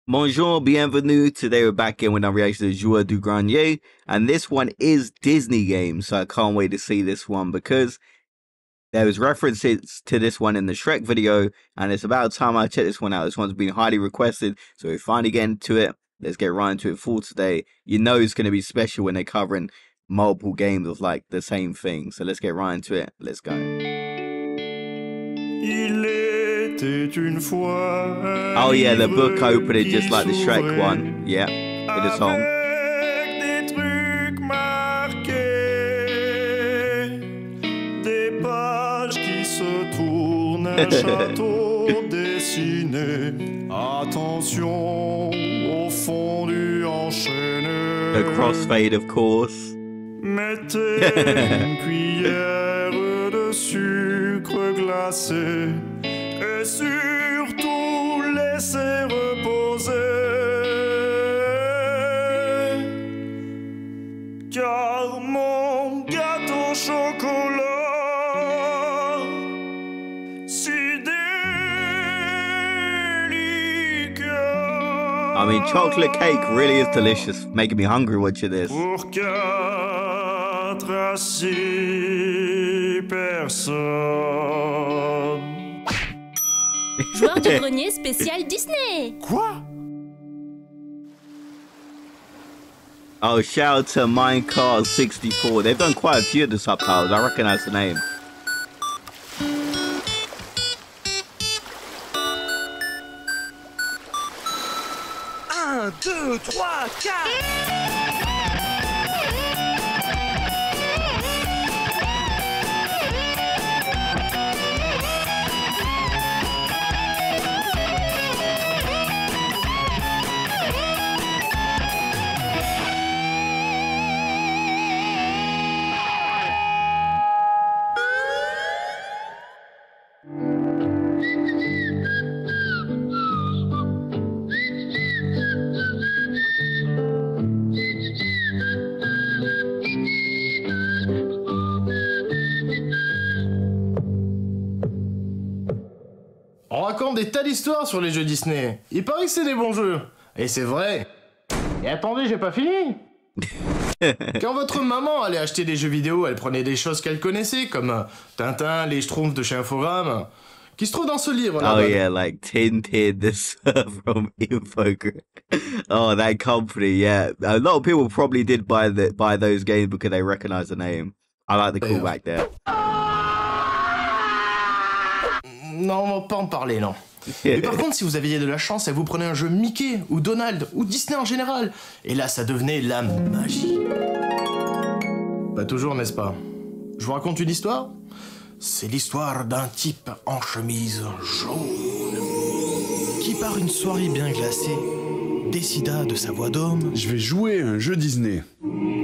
Bonjour, bienvenue. Today we're back in with our reaction to Joueur du Grenier, and this one is Disney games, so I can't wait to see this one because there was references to this one in the Shrek video, and it's about time I check this one out. This one's been highly requested, so we finally get into it. Let's get right into it for today. You know it's going to be special when they're covering multiple games of like the same thing, so let's get right into it. Let's go. Oh yeah, the book opening just like the Shrek one. Yeah, with the song. The crossfade, of course. Mettez une cuillère de sucre glacé et surtout laissez reposer, car mon gâteau au chocolat si délicat. I mean, chocolate cake really is delicious, making me hungry watching this. Pour 4 à 6 personnes. Joueur du grenier spécial Disney. Quoi? Oh, shout out to Minecraft64. They've done quite a few of the subtitles. I recognize the name. Un, deux, trois, quatre. On raconte des tas d'histoires sur les jeux Disney. Il paraît que c'est des bons jeux. Et c'est vrai. Et attendez, j'ai pas fini. Quand votre maman allait acheter des jeux vidéo, elle prenait des choses qu'elle connaissait, comme Tintin, les Schtroumpfs de chez Infogrames, qui se trouvent dans ce livre là. Oh yeah, like Tintin, this from Infogrames. Oh, that company, yeah. A lot of people probably did buy those games because they recognize the name. I like the callback there. Non, on va pas en parler, non. Mais par contre, si vous aviez de la chance, vous prenez un jeu Mickey, ou Donald, ou Disney en général. Et là, ça devenait la magie. Pas toujours, n'est-ce pas? Je vous raconte une histoire? C'est l'histoire d'un type en chemise jaune qui, par une soirée bien glacée, décida de sa voix d'homme. Je vais jouer à un jeu Disney.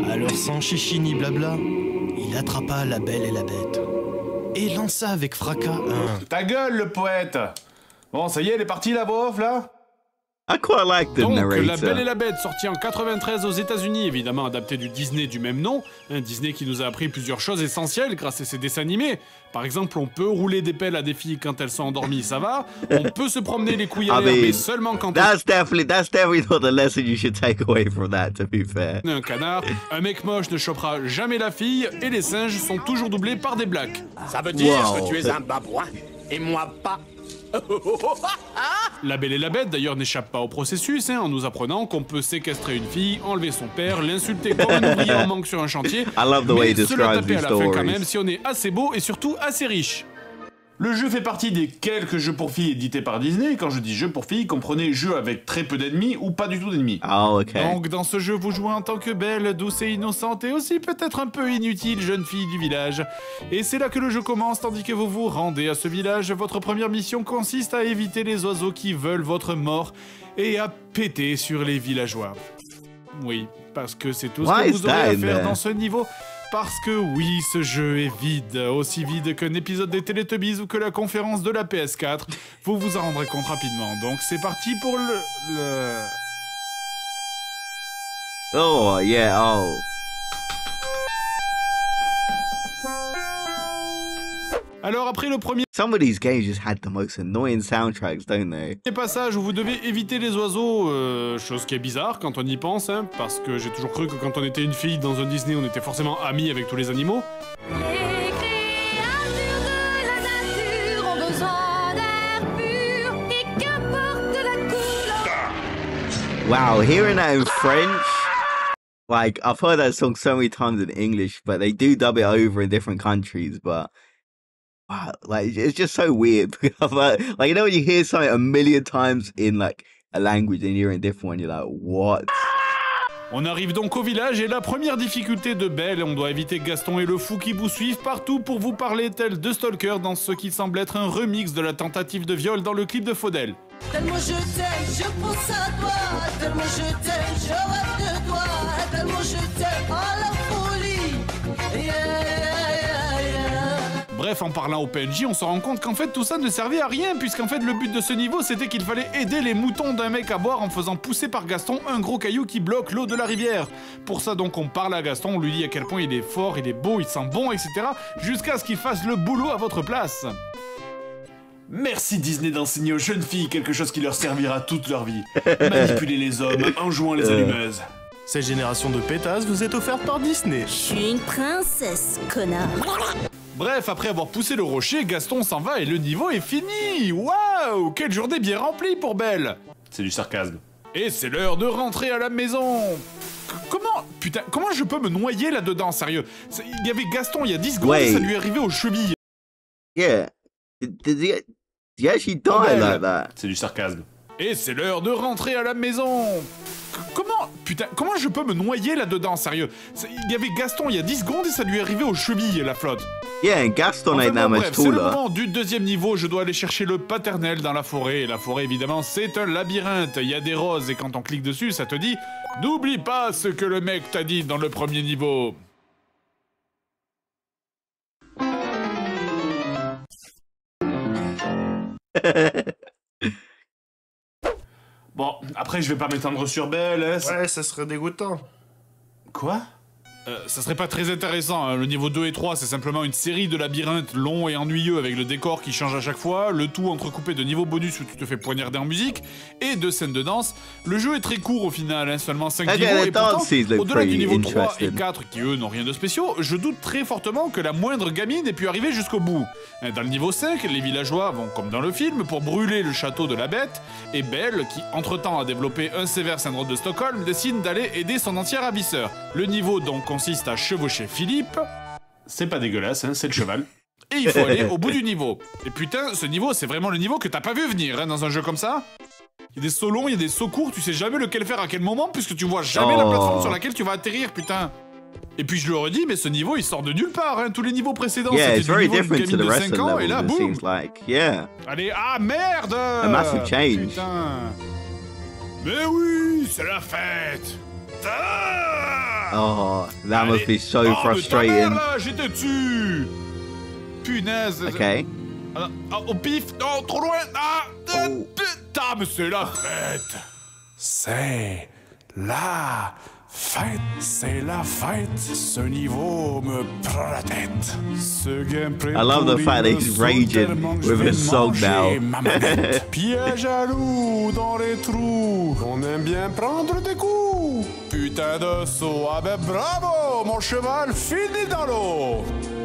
Alors, sans chichi ni blabla, il attrapa la Belle et la Bête et lança avec fracas un... Ta gueule, le poète! Bon, ça y est, elle est partie, la voix off, là? I quite like the Donc, narrator. La Belle et la Bête, sortie en 93 aux États-Unis, évidemment adapté du Disney du même nom. Un Disney qui nous a appris plusieurs choses essentielles grâce à ses dessins animés. Par exemple, on peut rouler des pelles à des filles quand elles sont endormies, ça va. On peut se promener les couilles à l'air, mais seulement quand that's definitely not the lesson you should take away from that, to be fair. on est un canard. Un mec moche ne chopera jamais la fille, et les singes sont toujours doublés par des blacks. Ça veut dire Wow. que tu es un babouin et moi pas. La Belle et la Bête, d'ailleurs, n'échappe pas au processus, en nous apprenant qu'on peut séquestrer une fille, enlever son père, l'insulter comme un ouvrier en manque sur un chantier, I love the way he mais se la describes taper these à la fin quand stories. même si on est assez beau et surtout assez riche. Le jeu fait partie des quelques jeux pour filles édités par Disney. Quand je dis jeu pour filles, comprenez jeu avec très peu d'ennemis ou pas du tout d'ennemis. Oh, okay. Donc dans ce jeu, vous jouez en tant que belle, douce et innocente et aussi peut-être un peu inutile jeune fille du village. Et c'est là que le jeu commence, tandis que vous vous rendez à ce village. Votre première mission consiste à éviter les oiseaux qui veulent votre mort et à péter sur les villageois. Oui, parce que c'est tout ce Why que is vous aurez that à in faire there? dans ce niveau. Parce que oui, ce jeu est vide, aussi vide qu'un épisode des Teletubbies ou que la conférence de la PS4. Vous vous en rendrez compte rapidement. Donc c'est parti pour le... Oh, yeah, oh. Alors après le premier Some of these games just had the most annoying soundtracks, don't they? passage où vous devez éviter les oiseaux, chose qui est bizarre quand on y pense, hein, parce que j'ai toujours cru que quand on était une fille dans un Disney, on était forcément amis avec tous les animaux. Les créatures de la nature ont besoin d'air pur et qu'importe la couleur. Wow, hearing that in French, like, I've heard that song so many times in English, but they do dub it over in different countries, but wow, like, it's just so weird. Like, you know when you hear something a million times in, like, a language and you're in a different one, you're like, what? On arrive donc au village et la première difficulté de Belle, on doit éviter Gaston et le fou qui vous suivent partout pour vous parler tel deux stalkers dans ce qui semble être un remix de la tentative de viol dans le clip de Faudel. Tellement je t'aime, je pense à toi. Tellement je t'aime, je rêve de toi. Tellement je t'aime, à la folie. Yeah, yeah, yeah, yeah. Bref, en parlant au PNJ, on se rend compte qu'en fait tout ça ne servait à rien, puisqu'en fait le but de ce niveau c'était qu'il fallait aider les moutons d'un mec à boire en faisant pousser par Gaston un gros caillou qui bloque l'eau de la rivière. Pour ça donc on parle à Gaston, on lui dit à quel point il est fort, il est beau, il sent bon, etc. jusqu'à ce qu'il fasse le boulot à votre place. Merci Disney d'enseigner aux jeunes filles quelque chose qui leur servira toute leur vie. Manipuler les hommes en jouant les allumeuses. Cette génération de pétasses vous est offerte par Disney. Je suis une princesse, connard. Bref, après avoir poussé le rocher, Gaston s'en va et le niveau est fini. Waouh, quelle journée bien remplie pour Belle. C'est du sarcasme. Et c'est l'heure de rentrer à la maison. Comment, putain, comment je peux me noyer là-dedans, sérieux? Il y avait Gaston il y a 10 secondes et ça lui est arrivé aux chevilles. Yeah. Did he actually die like that? C'est du sarcasme. Et c'est l'heure de rentrer à la maison. Comment, putain, comment je peux me noyer là-dedans, sérieux? Il y avait Gaston il y a 10 secondes et ça lui est arrivé aux chevilles, la flotte. Yeah, and Gaston Enfin, ain't that bon, much bref, c'est le taller. moment du deuxième niveau, je dois aller chercher le paternel dans la forêt. Et la forêt, évidemment, c'est un labyrinthe. Il y a des roses et quand on clique dessus, ça te dit « N'oublie pas ce que le mec t'a dit dans le premier niveau ». Bon, après je vais pas m'étendre sur Belle, hein. Ouais, ça serait dégoûtant. Quoi? Ça serait pas très intéressant, hein. Le niveau 2 et 3, c'est simplement une série de labyrinthes longs et ennuyeux avec le décor qui change à chaque fois, le tout entrecoupé de niveaux bonus où tu te fais poignarder en musique, et de scènes de danse. Le jeu est très court au final, hein, seulement 5 Okay, niveaux, the et pourtant, dances look au-delà du pretty niveau 3 et interesting. 4, qui eux n'ont rien de spéciaux, je doute très fortement que la moindre gamine ait pu arriver jusqu'au bout. Dans le niveau 5, les villageois vont, comme dans le film, pour brûler le château de la bête, et Belle, qui entre-temps a développé un sévère syndrome de Stockholm, décide d'aller aider son ancien ravisseur. Le niveau donc consiste à chevaucher Philippe, C'est pas dégueulasse, hein, c'est le cheval. et il faut aller au bout du niveau. Et putain, ce niveau, c'est vraiment le niveau que t'as pas vu venir, hein, dans un jeu comme ça. Il y a des sauts longs, il y a des sauts courts, tu sais jamais lequel faire à quel moment, puisque tu vois jamais la plateforme sur laquelle tu vas atterrir, putain. Et puis je le redis, mais ce niveau, il sort de nulle part, hein. Tous les niveaux précédents, Yeah, c'était it's du very niveau d'une different to gamine the de rest of 5 the ans, et là, levels, it boum. seems like. Yeah. Allez, ah merde. A massive change. Putain. Mais oui, c'est la fête. Ah. Oh, that must be so Oh, mais ta mère, frustrating. là, j'étais dessus. Punaise. Okay. Au pif, non, trop loin. Ah, Oh. putain, mais c'est la fête. C'est la fête, c'est la fête. Ce niveau me prend la tête. Ce gameplay I love the pourri fact that me he's saoule raging tellement que je with vais a song manger now. ma manette. Piège à loup dans les trous. On aime bien prendre des coups. Putain de saut, ah ben bravo, mon cheval finit dans l'eau.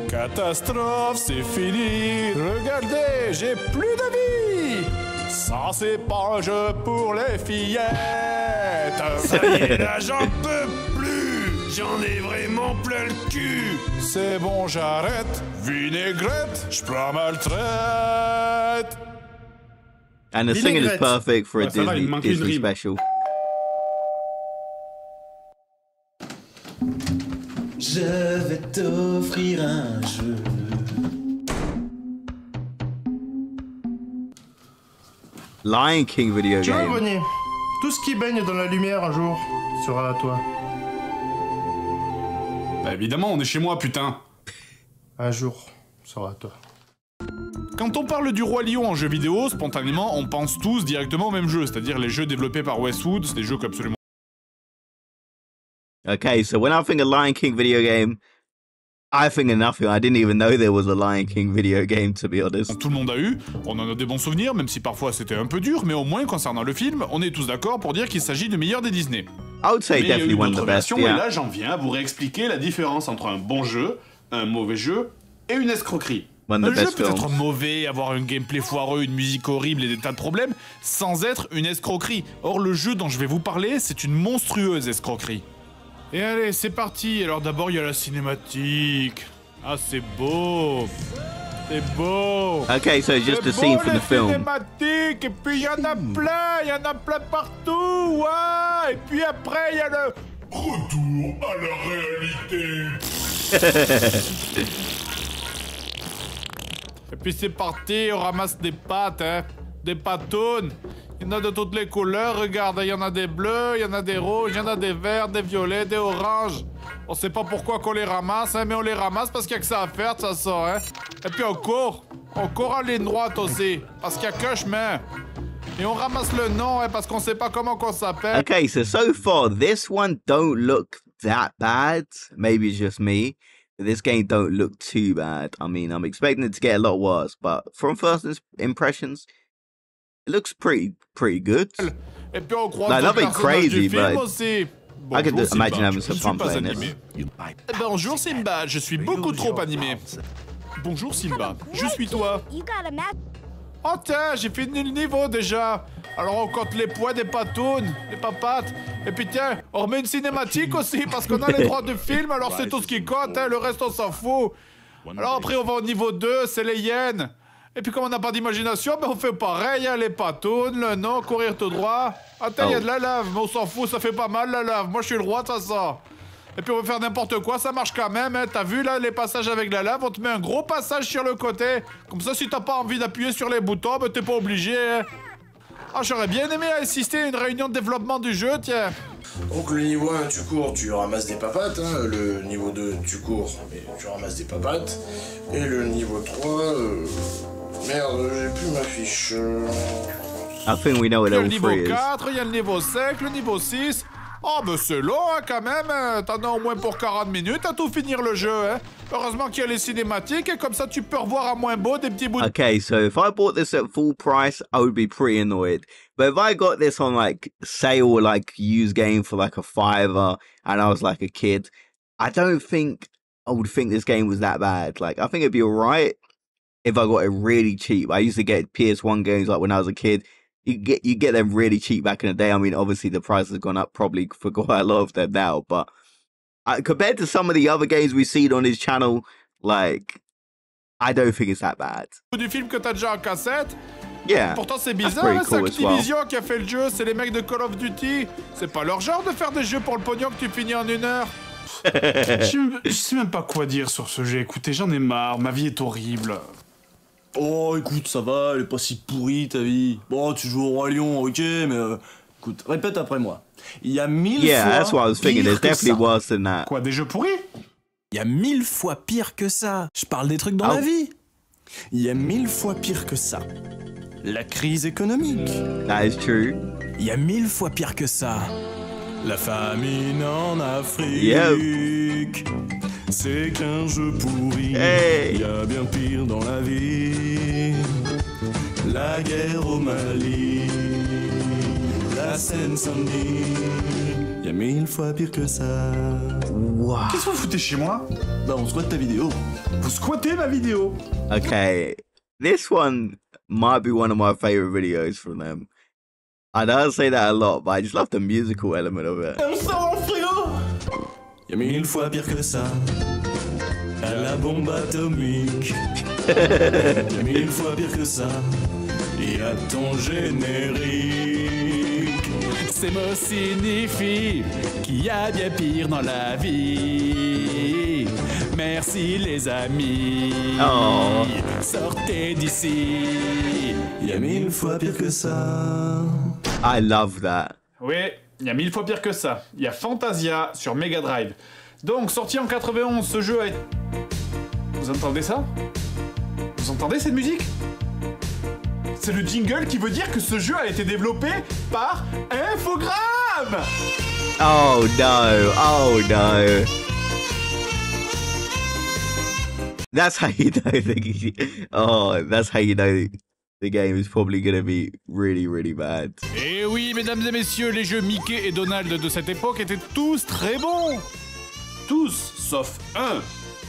Catastrophe, c'est fini. Regardez, j'ai plus de vie. Ça c'est pas un jeu pour les fillettes. Ça y est, là, j'en peux plus. J'en ai vraiment plein le cul. C'est bon, j'arrête. Vinaigrette, j'prends ma retraite. And the singing is Vinaigrette. perfect for a Ouais, ça va, il Disney, manque une Disney rime. special. Je vais t'offrir un jeu. Lion King video Tu vois, game. Grenier, tout ce qui baigne dans la lumière un jour sera à toi. Bah évidemment, on est chez moi, putain. Un jour sera à toi. Quand on parle du Roi Lion en jeu vidéo, spontanément, on pense tous directement au même jeu, c'est-à-dire les jeux développés par Westwood, c'est des jeux qu'absolument Okay, so when I think of Lion King video game, I think of nothing. I didn't even know there was a Lion King video game, to be honest. Tout le monde a eu, on en a des bons souvenirs, même si parfois c'était un peu dur, mais au moins concernant le film, on est tous d'accord pour dire qu'il s'agit du meilleur des Disney. I would say Mais il y a definitely une one of autre the best. version, et Yeah. là j'en viens à vous réexpliquer la différence entre un bon jeu, un mauvais jeu et une escroquerie. One of Un the jeu best peut être films. mauvais, avoir un gameplay foireux, une musique horrible et des tas de problèmes, sans être une escroquerie. Or, le jeu dont je vais vous parler, c'est une monstrueuse escroquerie. Et allez, c'est parti. Alors d'abord, il y a la cinématique. Ah, c'est beau. C'est beau. Okay, so just C'est a scene beau, from les the film. cinématiques, et puis il y en a plein partout, ouais. Et puis après, il y a le retour à la réalité. Et puis c'est parti, on ramasse des pâtes, hein, des patounes. Il y en a de toutes les couleurs, regarde, il y en a des bleus, il y en a des rouges, il y en a des verts, des violets, des oranges. On sait pas pourquoi qu'on les ramasse, hein, mais on les ramasse parce qu'il y a que ça à faire, ça sort, hein. Et puis on court en ligne droite aussi, parce qu'il y a qu'un chemin. Et on ramasse le nom, hein, parce qu'on sait pas comment qu'on s'appelle. Okay, so far this one don't look that bad. Maybe it's just me. This game don't look too bad. I mean, I'm expecting it to get a lot worse, but from first impressions, it looks pretty good. Et puis on croise Like, d'autres nothing personnages crazy, du film but aussi. I could Bonjour, imagine Simba, having je some suis fun pas playing animé. this. Bonjour Simba, je suis beaucoup trop animé. Bonjour Simba, je suis toi. Oh tiens, j'ai fini le niveau déjà. Alors on compte les poids des patounes, les papates. Et puis tiens, on remet une cinématique aussi parce qu'on a les droits de film, alors c'est tout ce qui compte, hein, le reste on s'en fout. Alors après on va au niveau 2, c'est les hyènes. Et puis comme on n'a pas d'imagination, ben on fait pareil, hein, les patounes, le nom, courir tout droit. Attends, il y a de la lave, mais on s'en fout, ça fait pas mal la lave. Moi je suis le roi de ça. Et puis on va faire n'importe quoi, ça marche quand même, hein. T'as vu là les passages avec la lave, on te met un gros passage sur le côté. Comme ça si t'as pas envie d'appuyer sur les boutons, ben t'es pas obligé, hein. Ah, j'aurais bien aimé assister à une réunion de développement du jeu, tiens. Donc le niveau 1, tu cours, tu ramasses des papates. Hein. Le niveau 2, tu cours, mais tu ramasses des papates. Et le niveau 3... Merde, j'ai plus ma fiche. I think we know what Il y a le level niveau 3 is. 4, il y a le niveau 5, le niveau 6. Oh, ben c'est long, hein, quand même. Hein. T'en as au moins pour 40 minutes à tout finir le jeu, hein. Heureusement qu'il y a les cinématiques, et comme ça tu peux revoir à moins beau des petits bouts de... Okay, so if I bought this at full price, I would be pretty annoyed. But if I got this on like sale or like used game for like a $5 and I was like a kid, I don't think I would think this game was that bad. Like I think it'd be alright if I got it really cheap. I used to get PS1 games like when I was a kid. You get them really cheap back in the day. I mean, obviously the price has gone up probably for quite a lot of them now, but compared to some of the other games we've seen on this channel, like I don't think it's that bad. du film que t'as déjà en cassette. Yeah. Pourtant c'est that's bizarre, pretty hein, c'est cool as well. Activision qui a fait le jeu, c'est les mecs de Call of Duty. C'est pas leur genre de faire des jeux pour le pognon que tu finis en 1 heure. Je sais même pas quoi dire sur ce jeu. Écoutez, j'en ai marre, ma vie est horrible. Oh, écoute, ça va, elle est pas si pourrie ta vie. Bon, tu joues au Roi Lion, ok, mais écoute, répète après moi. Il y a 1000 Yeah, fois that's what I was thinking. pire There's que definitely ça. worse than that. Quoi, des jeux pourris? Il y a 1000 fois pire que ça. Je parle des trucs dans Ah. la vie. Il y a 1000 fois pire que ça. La crise économique. That is true. Il y a 1000 fois pire que ça. La famine en Afrique. Yep. C'est qu'un jeu pourri. Hey. Il y a bien pire dans la vie. La guerre au Mali. La Seine-Saint-Denis. Il y a 1000 fois pire que ça. Wow. Qu'est-ce que vous foutez chez moi? Bah, on squatte ta vidéo. Vous squattez ma vidéo. Okay, this one might be one of my favorite videos from them. I don't say that a lot, but I just love the musical element of it. Comme ça en frigo. Il y a 1000 fois pire que ça. À la bombe atomique. Il y a 1000 fois pire que ça. Il y a ton générique. Ces mots signifient qu'il y a bien pire dans la vie. Merci les amis. Oh. Sortez d'ici. Il y a 1000 fois pire que ça. I love that. Oui, il y a 1000 fois pire que ça. Il y a Fantasia sur Mega Drive. Donc, sorti en 91, ce jeu a été... Vous entendez ça? Vous entendez cette musique? C'est le jingle qui veut dire que ce jeu a été développé par Infogrames. Oh no, oh no. That's how you know that's how you know the game is probably gonna be really, really bad. Et oui, mesdames et messieurs, les jeux Mickey et Donald de cette époque étaient tous très bons. Tous, sauf un.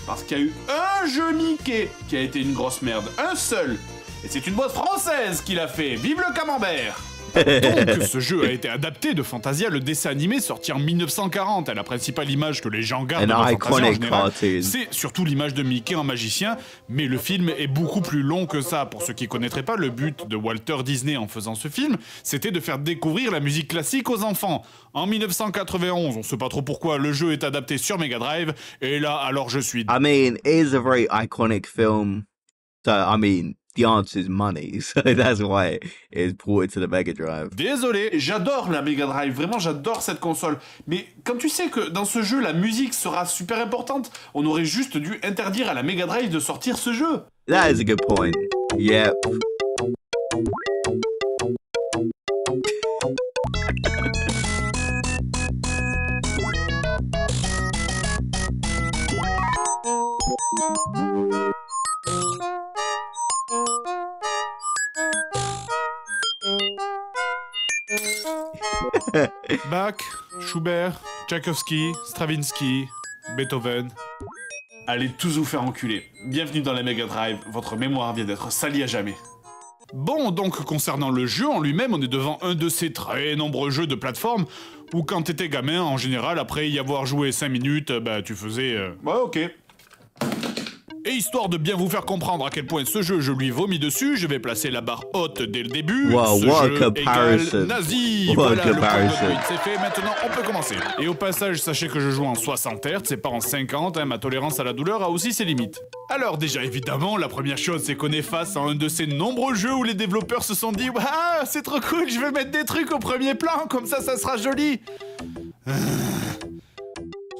Parce qu'il y a eu un jeu Mickey qui a été une grosse merde. Un seul. Et c'est une boîte française qui l'a fait. Vive le camembert! Donc, ce jeu a été adapté de Fantasia, le dessin animé sorti en 1940. Et la principale image que les gens gardent de An Fantasia en iconic général, cartoon. c'est surtout l'image de Mickey en magicien. Mais le film est beaucoup plus long que ça. Pour ceux qui connaîtraient pas, le but de Walter Disney en faisant ce film, c'était de faire découvrir la musique classique aux enfants. En 1991, on sait pas trop pourquoi, le jeu est adapté sur Mega Drive. Et là, alors je suis... I mean, it is a very iconic film. So, I mean, the answer is money. So that's why it's ported to the Mega Drive. Désolé. J'adore la Mega Drive, vraiment j'adore cette console. Mais quand tu sais que dans ce jeu, la musique sera super importante, on aurait juste dû interdire à la Mega Drive de sortir ce jeu. That is a good point. Yep. Bach, Schubert, Tchaïkovski, Stravinsky, Beethoven. Allez tous vous faire enculer. Bienvenue dans la Mega Drive, votre mémoire vient d'être salie à jamais. Bon, donc concernant le jeu en lui-même, on est devant un de ces très nombreux jeux de plateforme où quand t'étais gamin, en général, après y avoir joué 5 minutes, bah tu faisais... Ouais, ok. Et histoire de bien vous faire comprendre à quel point ce jeu, je lui vomis dessus, je vais placer la barre haute dès le début. Wow, ce what jeu comparison. égale nazi. What Voilà, le comparison. point de c'est fait, maintenant on peut commencer. Et au passage, sachez que je joue en 60 Hz, c'est pas en 50, ma tolérance à la douleur a aussi ses limites. Alors déjà, évidemment, la première chose, c'est qu'on est face à un de ces nombreux jeux où les développeurs se sont dit « Ah, c'est trop cool, je vais mettre des trucs au premier plan, comme ça sera joli !»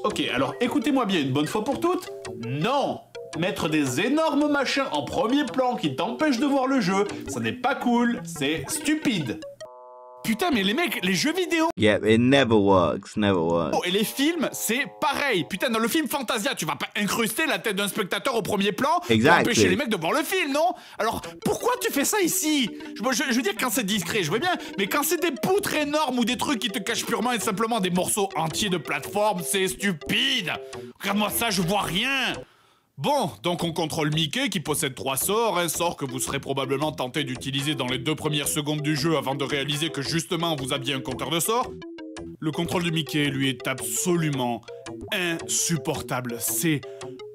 Ok, alors écoutez-moi bien une bonne fois pour toutes. Non! Mettre des énormes machins en premier plan qui t'empêchent de voir le jeu, ça n'est pas cool, c'est stupide. Putain, mais les mecs, les jeux vidéo Yep, it never works. Never works. et les films, c'est pareil. Putain, dans le film Fantasia, tu vas pas incruster la tête d'un spectateur au premier plan pour Exactly. empêcher les mecs de voir le film, non? Alors, pourquoi tu fais ça ici? Je veux dire, quand c'est discret, je vois bien, mais quand c'est des poutres énormes ou des trucs qui te cachent purement et simplement des morceaux entiers de plateforme, c'est stupide. Regarde-moi ça, je vois rien. Bon, donc on contrôle Mickey qui possède 3 sorts, un sort que vous serez probablement tenté d'utiliser dans les 2 premières secondes du jeu avant de réaliser que justement vous aviez un compteur de sorts. Le contrôle de Mickey, lui, est absolument insupportable. C'est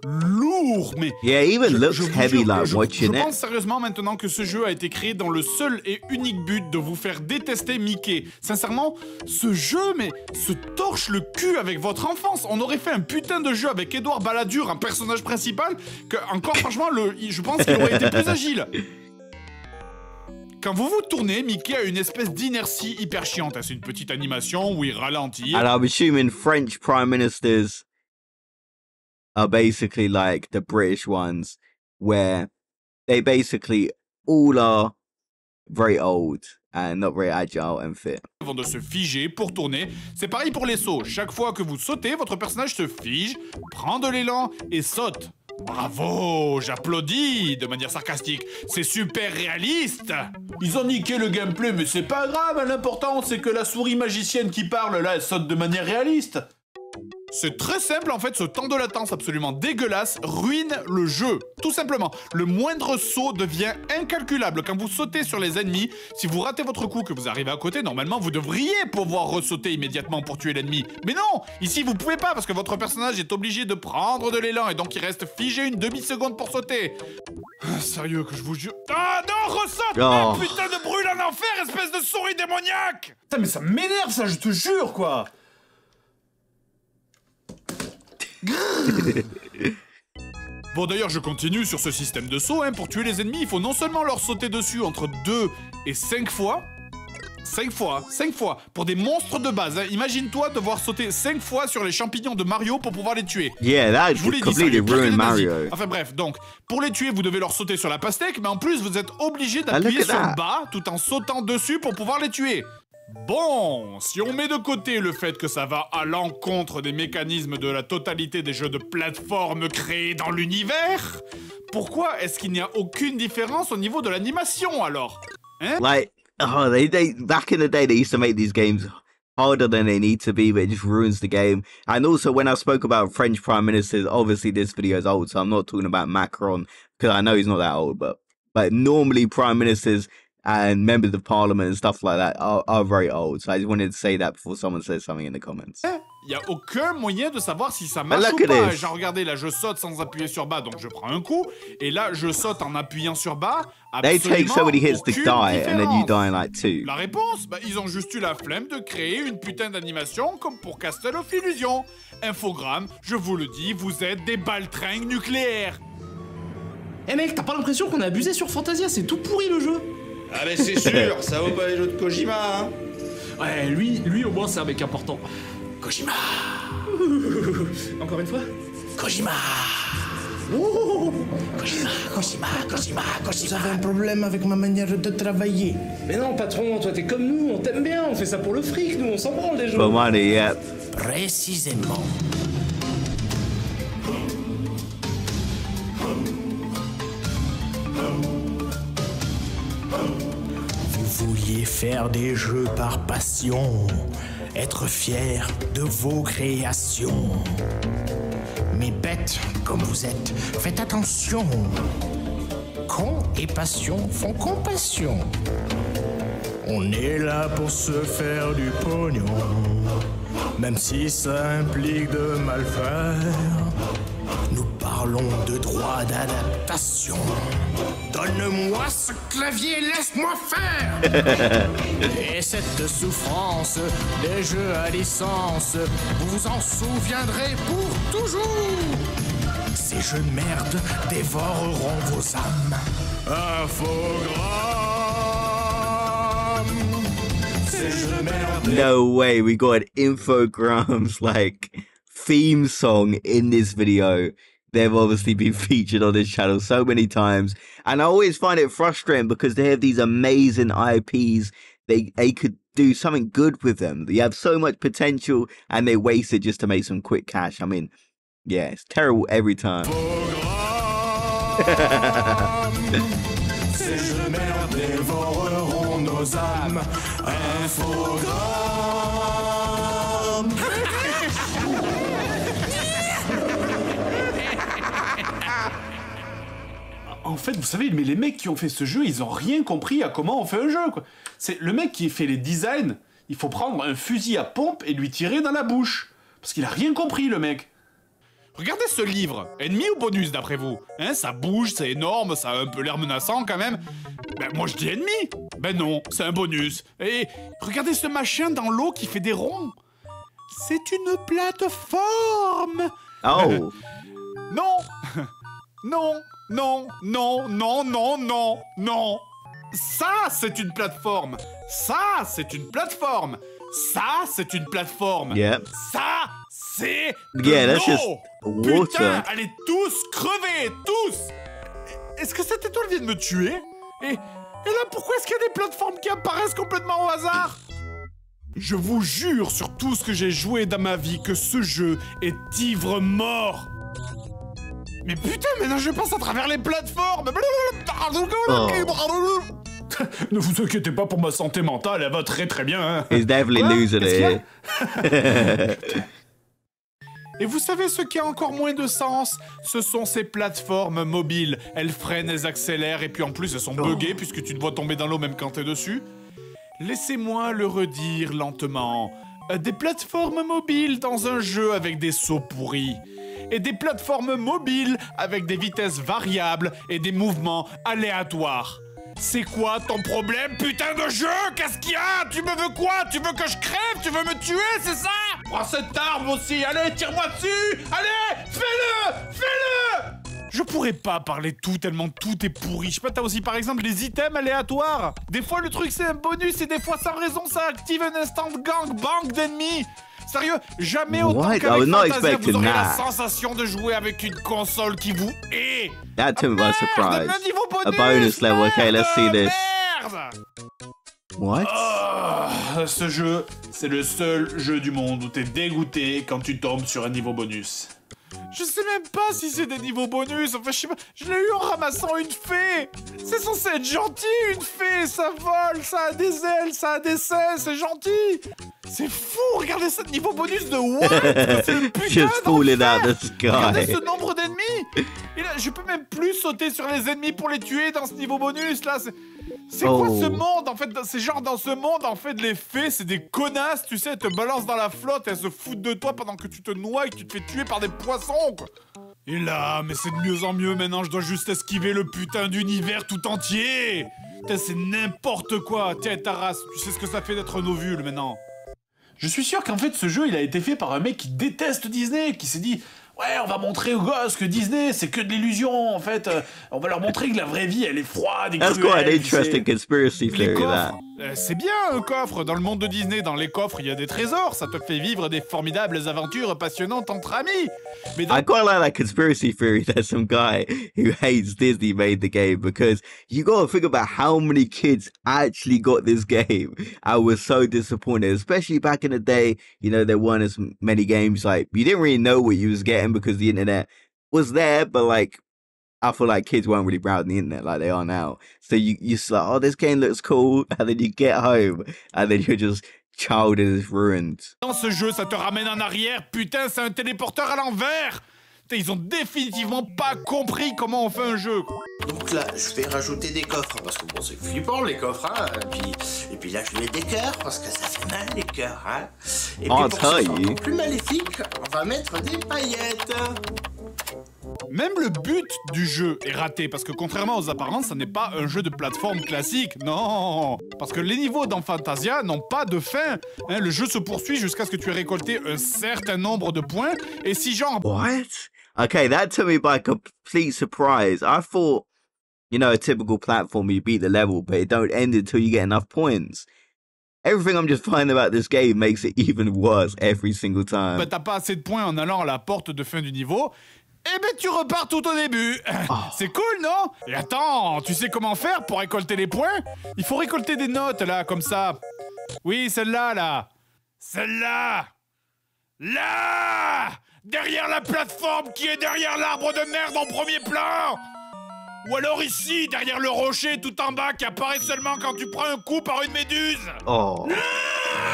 lourd, mais... Yeah, it even looks vous heavy jure, like je watching it. pense sérieusement maintenant que ce jeu a été créé dans le seul et unique but de vous faire détester Mickey. Sincèrement, ce jeu, mais se torche le cul avec votre enfance. On aurait fait un putain de jeu avec Édouard Balladur, un personnage principal, que, encore franchement, je pense qu'il aurait été plus agile. Quand vous vous tournez, Mickey a une espèce d'inertie hyper chiante. C'est une petite animation où il ralentit. And I'm assuming French prime ministers are basically like the British ones, where they basically all are very old and not very agile and fit. Avant de se figer pour tourner. C'est pareil pour les sauts. Chaque fois que vous sautez, votre personnage se fige, prend de l'élan et saute. Bravo, j'applaudis de manière sarcastique. C'est super réaliste. Ils ont niqué le gameplay, mais c'est pas grave, l'important c'est que la souris magicienne qui parle là, elle saute de manière réaliste. C'est très simple en fait, ce temps de latence absolument dégueulasse ruine le jeu. Tout simplement, le moindre saut devient incalculable. Quand vous sautez sur les ennemis, si vous ratez votre coup, que vous arrivez à côté, normalement vous devriez pouvoir ressauter immédiatement pour tuer l'ennemi. Mais non, ici vous pouvez pas parce que votre personnage est obligé de prendre de l'élan et donc il reste figé une demi-seconde pour sauter. Ah, sérieux que je vous jure... Ah non, ressaute Oh. putain de brûle en enfer, espèce de souris démoniaque. Putain, mais ça m'énerve ça, je te jure quoi. Bon d'ailleurs je continue sur ce système de saut, pour tuer les ennemis il faut non seulement leur sauter dessus entre 2 et 5 fois, 5 fois, pour des monstres de base, imagine-toi devoir sauter 5 fois sur les champignons de Mario pour pouvoir les tuer. Yeah, that Je vous l'ai dit, ça, completely les pires que ruined les nazis. Mario. Enfin bref, donc, pour les tuer, vous devez leur sauter sur la pastèque, mais en plus, vous êtes obligé look d'appuyer at sur that. bas tout en sautant dessus pour pouvoir les tuer. Bon, si on met de côté le fait que ça va à l'encontre des mécanismes de la totalité des jeux de plateforme créés dans l'univers, pourquoi est-ce qu'il n'y a aucune différence au niveau de l'animation alors? Hein? Like, oh, they back in the day, they used to make these games harder than they need to be, but it just ruins the game. And also, when I spoke about French prime ministers, obviously this video is old, so I'm not talking about Macron, because I know he's not that old, but normally prime ministers and members of parliament and stuff like that are very old. So I just wanted to say that before someone says something in the comments. Il n'y a aucun moyen de savoir si ça marche ou pas. Genre, regardez, là, je saute sans appuyer sur bas, donc je prends un coup. Et là, je saute en appuyant sur bas. They take so many hits to die, and then you die in like 2. La réponse, bah, ils ont juste eu la flemme de créer une putain d'animation comme pour Castle of Illusion. Infogramme, je vous le dis, vous êtes des baltringues nucléaires. Eh mec, t'as pas l'impression qu'on a abusé sur Fantasia? C'est tout pourri le jeu. Ah mais c'est sûr, ça vaut pas les jeux de Kojima, hein. Ouais, lui au moins c'est un mec important. Kojima. Encore une fois. Kojima. Kojima. Vous avez un problème avec ma manière de travailler. Mais non, patron, toi t'es comme nous, on t'aime bien, on fait ça pour le fric, nous on s'en branle des jeux. For money, yeah. Précisément. Vous vouliez faire des jeux par passion, être fier de vos créations. Mais bêtes comme vous êtes, faites attention. Con et passion font compassion. On est là pour se faire du pognon, même si ça implique de mal faire. Nous parlons de droit d'adaptation. Donne-moi ce clavier, laisse-moi faire. Et cette souffrance des jeux à licence, vous vous en souviendrez pour toujours. Ces jeux de merde dévoreront vos âmes. Infogramme. Ces jeux de merde. No way, we got an Infogrames like theme song in this video. They've obviously been featured on this channel so many times, and I always find it frustrating because they have these amazing IPs. They could do something good with them. They have so much potential, and they waste it just to make some quick cash. I mean, yeah, it's terrible every time. Ces jeux de merde dévoreront nos âmes. Infogrames. En fait, vous savez, mais les mecs qui ont fait ce jeu, ils ont rien compris à comment on fait un jeu, quoi. C'est le mec qui fait les designs, il faut prendre un fusil à pompe et lui tirer dans la bouche. Parce qu'il a rien compris, le mec. Regardez ce livre. Ennemi ou bonus, d'après vous? Hein, ça bouge, c'est énorme, ça a un peu l'air menaçant, quand même. Ben, moi, je dis ennemi. Ben non, c'est un bonus. Et regardez ce machin dans l'eau qui fait des ronds. C'est une plateforme. Oh. Non. Non. Non, non, non, non, non, non. Ça, c'est une plateforme. Ça, c'est une plateforme. Ça, c'est une plateforme. Yeah. Ça, c'est de Yeah, that's l'eau. just water. Putain, allez tous crever, tous. Est-ce que cette étoile vient de me tuer? Et là, pourquoi est-ce qu'il y a des plateformes qui apparaissent complètement au hasard? Je vous jure sur tout ce que j'ai joué dans ma vie que ce jeu est ivre mort. Mais putain, maintenant je passe à travers les plateformes. Ne vous inquiétez pas pour ma santé mentale, elle va très très bien. Hein. He's definitely losing it here. Et vous savez ce qui a encore moins de sens? Ce sont ces plateformes mobiles. Elles freinent, elles accélèrent, et puis en plus elles sont buggées puisque tu te vois tomber dans l'eau même quand t'es dessus. Laissez-moi le redire lentement. Des plateformes mobiles dans un jeu avec des sauts pourris. Et des plateformes mobiles avec des vitesses variables et des mouvements aléatoires. C'est quoi ton problème, putain de jeu? Qu'est-ce qu'il y a? Tu me veux quoi? Tu veux que je crève? Tu veux me tuer, c'est ça? Prends cette arme aussi, allez, tire-moi dessus! Allez, fais-le! Fais-le! Je pourrais pas parler de tout tellement tout est pourri. Je sais pas, t'as aussi par exemple les items aléatoires. Des fois le truc c'est un bonus et des fois sans raison ça active un instant gangbang d'ennemis. Sérieux, jamais autant qu'avec Fantasia vous aurez la sensation de jouer avec une console qui vous hait. That took me by surprise. A bonus level. Okay, let's see this. Merde! What? Ce jeu, c'est le seul jeu du monde où t'es dégoûté quand tu tombes sur un niveau bonus. Je sais même pas si c'est des niveaux bonus, enfin je sais pas, je l'ai eu en ramassant une fée. C'est censé être gentil une fée, ça vole, ça a des ailes, ça a des seins, c'est gentil. C'est fou, regardez ce niveau bonus de what? C'est le putain Just falling out the sky. Regardez ce nombre d'ennemis. Et là, je peux même plus sauter sur les ennemis pour les tuer dans ce niveau bonus là, c'est quoi ce monde en fait? C'est genre dans ce monde en fait les fées c'est des connasses, tu sais, elles te balancent dans la flotte, elles se foutent de toi pendant que tu te noies et que tu te fais tuer par des poissons quoi. Et là, mais c'est de mieux en mieux maintenant, je dois juste esquiver le putain d'univers tout entier. Putain, c'est n'importe quoi, tiens ta race, tu sais ce que ça fait d'être un ovule maintenant. Je suis sûr qu'en fait ce jeu il a été fait par un mec qui déteste Disney, qui s'est dit ouais, on va montrer aux gosses que Disney, c'est que de l'illusion, en fait. On va leur montrer que la vraie vie, elle est froide et That's cruelle. quite an interesting conspiracy theory, that. C'est bien un coffre. Dans le monde de Disney, dans les coffres, il y a des trésors. Ça te fait vivre des formidables aventures passionnantes entre amis. Mais dans... I quite like that conspiracy theory that some guy who hates Disney made the game, because you got to think about how many kids actually got this game. I was so disappointed, especially back in the day. You know, there weren't as many games. Like, you didn't really know what you was getting because the internet was there, but like, I feel like kids weren't really browsing the internet like they are now. So you're just like, oh, this game looks cool, and then you get home, and then you're just child is ruined. Dans ce jeu, ça te ramène en arrière. Putain, c'est un téléporteur à l'envers. Ils ont définitivement pas compris comment on fait un jeu. Donc là, je vais rajouter des coffres, parce que bon, c'est flippant les coffres, hein. Et puis là, je mets des cœurs, parce que ça fait mal les cœurs, hein. Et puis pour que ce soit encore plus maléfique, on va mettre des paillettes. Même le but du jeu est raté, parce que contrairement aux apparences, ça n'est pas un jeu de plateforme classique, non. Parce que les niveaux dans Fantasia n'ont pas de fin. Hein, le jeu se poursuit jusqu'à ce que tu aies récolté un certain nombre de points, et si genre... What? Okay, that took me by complete surprise. I thought, you know, a typical platform, you beat the level, but it don't end until you get enough points. Everything I'm just finding about this game makes it even worse every single time. Bah, t'as pas assez de points en allant à la porte de fin du niveau, eh ben tu repars tout au début. Oh. C'est cool, non? Et attends, tu sais comment faire pour récolter les points? Il faut récolter des notes, là, comme ça. Oui, celle-là, là. Celle-là. Là! Derrière la plateforme qui est derrière l'arbre de merde en premier plan! Ou alors ici, derrière le rocher tout en bas qui apparaît seulement quand tu prends un coup par une méduse! Oh.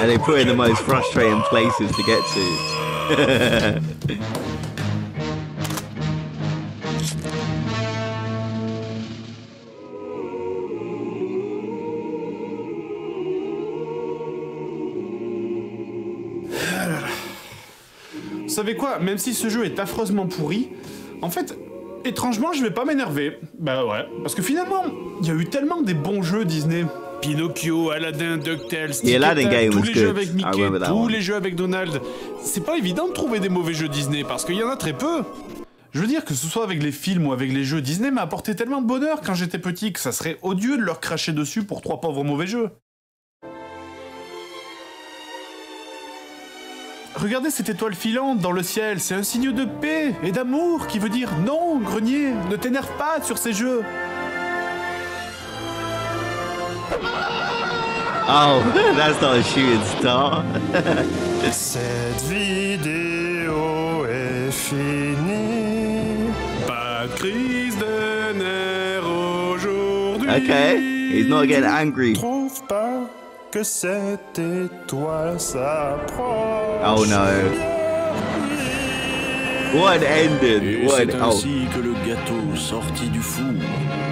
And they put in the most frustrating places to get to. Vous savez quoi? Même si ce jeu est affreusement pourri, en fait, étrangement, je vais pas m'énerver. Bah ouais, parce que finalement, il y a eu tellement des bons jeux Disney. Pinocchio, Aladdin, DuckTales, tous les jeux avec Mickey, tous les jeux avec Donald. C'est pas évident de trouver des mauvais jeux Disney, parce qu'il y en a très peu. Je veux dire que ce soit avec les films ou avec les jeux, Disney m'a apporté tellement de bonheur quand j'étais petit que ça serait odieux de leur cracher dessus pour 3 pauvres mauvais jeux. Regardez cette étoile filante dans le ciel, c'est un signe de paix et d'amour qui veut dire non, grenier, ne t'énerve pas sur ces jeux. Oh, that's not a shooting star. Cette vidéo est finie. Pas de crise de nerfs aujourd'hui. Okay, he's not getting angry. Trouve pas que cette étoile s'approche. Oh no. What ending? Et What? c'est ainsi que le gâteau sorti du four,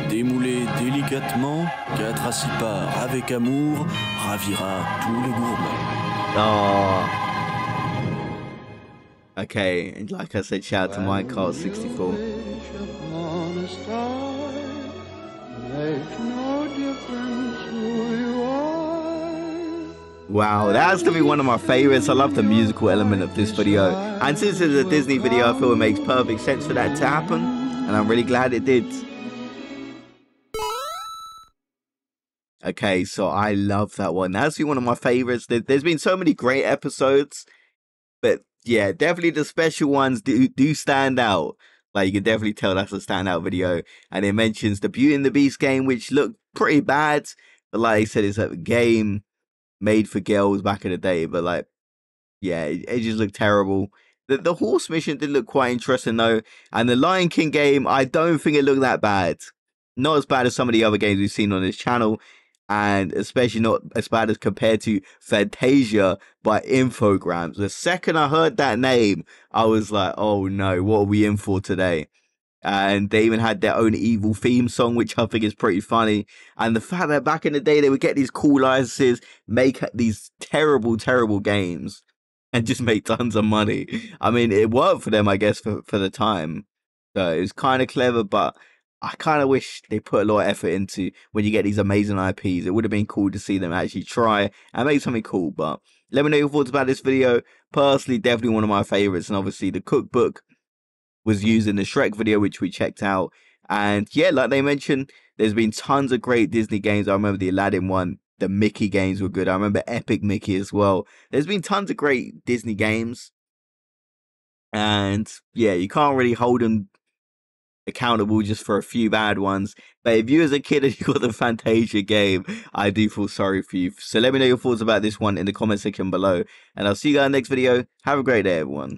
démoulé délicatement, 4 à 6 parts avec amour, ravira tous les gourmands. Oh. Okay, and like I said, shout out to MyCart64. Wow, that's gonna be one of my favorites. I love the musical element of this video. And since it's a Disney video, I feel it makes perfect sense for that to happen. And I'm really glad it did. Okay, so I love that one. That's one of my favorites. There's been so many great episodes. But yeah, definitely the special ones do stand out. Like, you can definitely tell that's a standout video. And it mentions the Beauty and the Beast game, which looked pretty bad. But like I said, it's a game made for girls back in the day. But like, yeah, it just looked terrible. The horse mission did look quite interesting though. And the Lion King game, I don't think it looked that bad. Not as bad as some of the other games we've seen on this channel. And especially not as bad as compared to Fantasia by Infogrames. The second I heard that name, I was like, oh no, what are we in for today? And they even had their own evil theme song, which I think is pretty funny. And the fact that back in the day, they would get these cool licenses, make these terrible, terrible games, and just make tons of money. I mean, it worked for them, I guess, for the time. So it was kind of clever, but I kind of wish they put a lot of effort into when you get these amazing IPs. It would have been cool to see them actually try and make something cool. But let me know your thoughts about this video. Personally, definitely one of my favorites. And obviously, the cookbook was used in the Shrek video, which we checked out. And yeah, like they mentioned, there's been tons of great Disney games. I remember the Aladdin one. The Mickey games were good. I remember Epic Mickey as well. There's been tons of great Disney games. And yeah, you can't really hold them accountable just for a few bad ones. But if you as a kid and you got the Fantasia game, I do feel sorry for you. So let me know your thoughts about this one in the comment section below. And I'll see you guys in the next video. Have a great day, everyone.